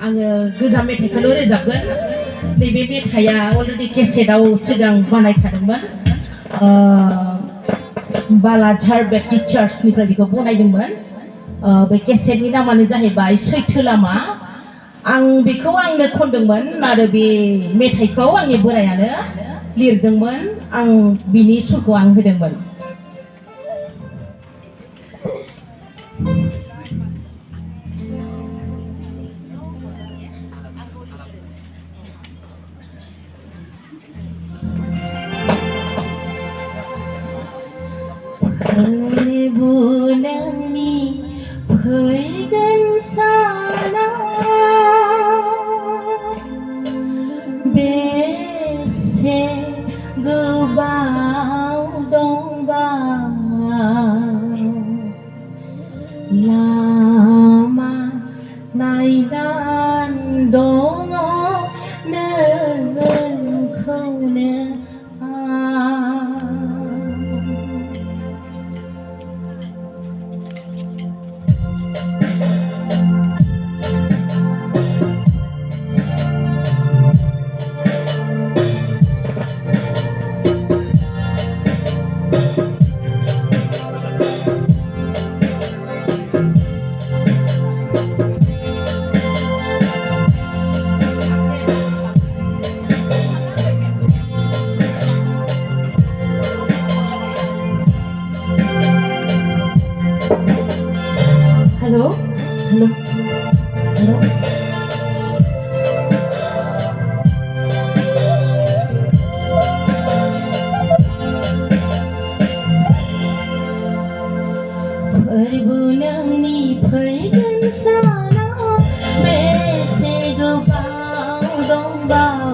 आङो गोजाम मेथाइखौनो रोजाबगोन नैबे मेथाइया अलरेडि केसेटआव सिगां बानायखादोंमोन बालाझार बेप्टिस्ट चार्चनिफ्राय बेखौ बनायदोंमोन बे केसेटनि नामानो जाहैबाय सैथो लामा आं बेखौ आंनो खनदोंमोन आरो बे मेथाइखौ आंनि बोरायानो लिरदोंमोन आं बिनि सुरखौ आं होदोंमोन बुनंनि फैगोन साना बेसे गोबाव दंबा लामा नायनानै दङ नोंखौनो Hello? Hello? Hello? Bulangi faigan sana bese gobau dongbau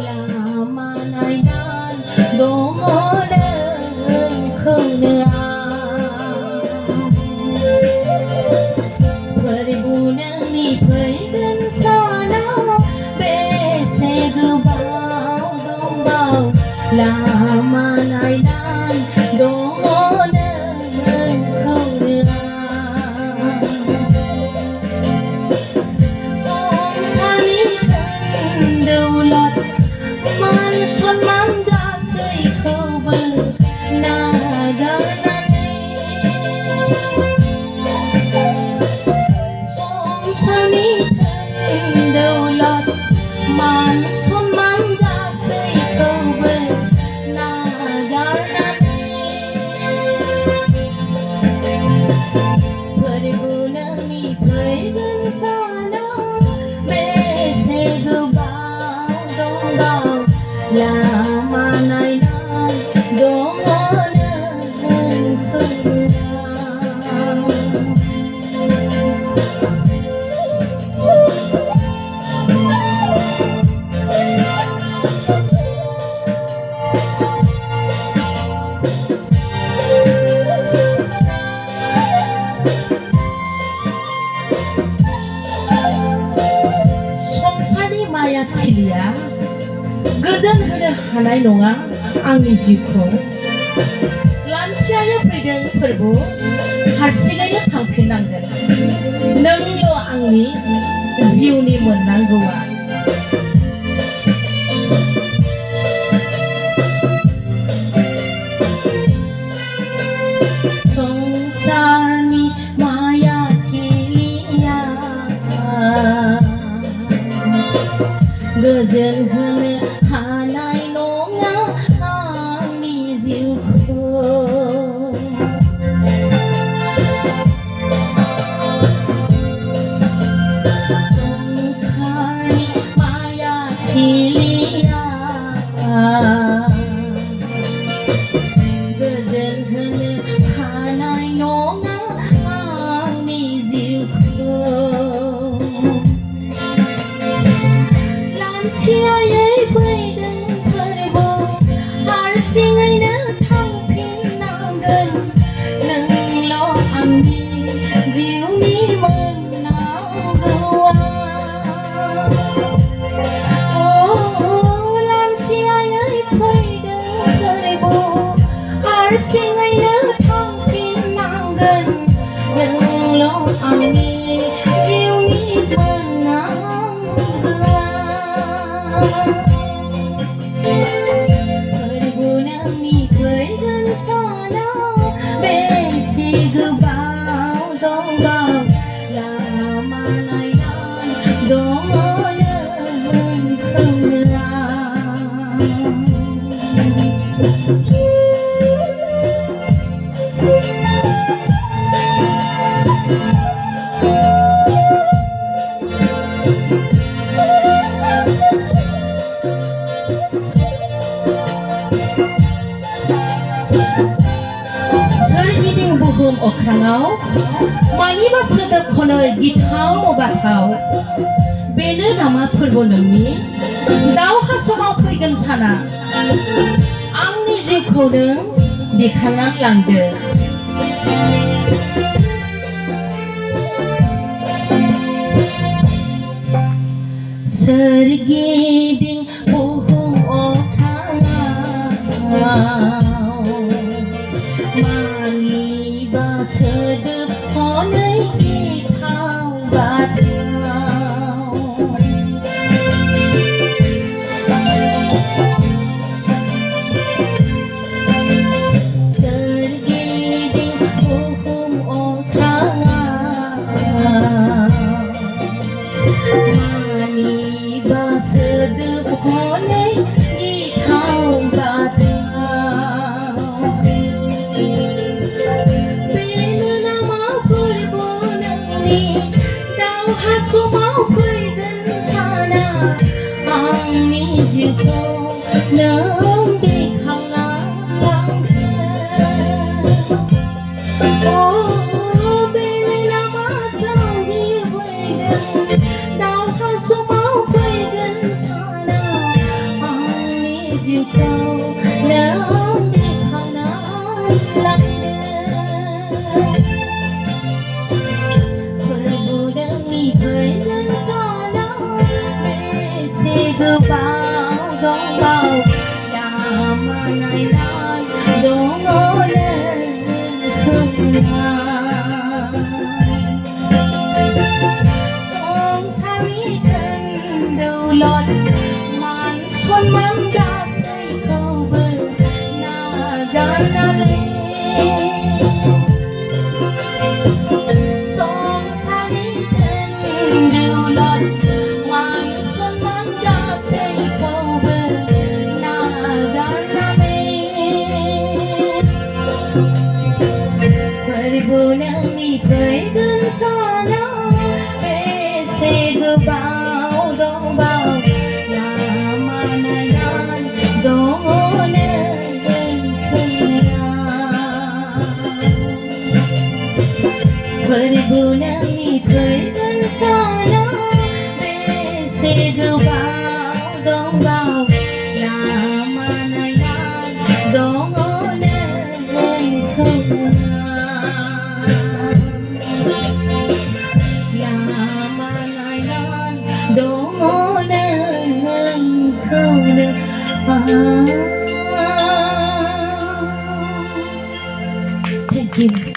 lama nainan dongodan khunea Bulangi faigan sana bese gobau dongbau lama nainan dongodan lama nainan dongodan संसारनि माया थिलिया गोजोन होनो हानाय नङा आंनि जिउखौ लान्थियानो फैदों फोरबो हारसिङैनो थांफिननांगोन नोंल' आंनि जिउनि मोननांगौआ संसारनि माया थिलिया गोजोन होनो हानाय नङा आंनि जिउखौ संसारनि माया थिलिया गोजोन होनो हानाय नङा आंनि जिउखौ लान्थियायै फैदों फोरबो हारसिङैनो थांफिननांगोन नोंल' आंनि जिउनि मोननांगौआ लान्थियायै फैदों फोरबो हारसिङैनो थांफिननांगोन नोंल' आंनि जिउनि मोननांगौआ सोरगिदिं बुहुम अख्राङाव मानिबा सोदोब खनो गिथाव बाथाव बेनो नामा फोरबो नोंनि दावहा समाव फैगोन साना आंनि जिउखौ नों दिखांना लांदो सोरगिदिं बुहुम अख्राङाव मानिबा सोदोब खनो गिथाव बाथाव सोरगिदिं बुहुम अख्राङाव मानिबा सोदोब खनो गिथाव बाथाव बेनो नामा फोरबो नोंनि दावहा समाव फैगोन साना आंनि जिउखौ नों दिखांना लांदो बेनो नामा गावनि फैगोन दावहा समाव फैगोन साना आंनि जिउखौ नों दिखांना लांदो फोरबो नोंनि फैगोन साना बेसे गोबाव दंबाव लामा नायनानै दङ नोंखौहाय संसारनि धोन दौलत मान सन्मान गासैखौबो नागारनानै संसारनि धोन दौलत मान सन्मान गासैखौबो नागारनानै फोरबो नोंनि फैगोन साना बेसे गोबाव दंबाव लामा नायनानै दङ फोरबो नोंनि फैगोन साना बेसे गोबाव दंबाव लामा नायनानै दङ लामा नायनानै दङ नोंखौनो Thank you.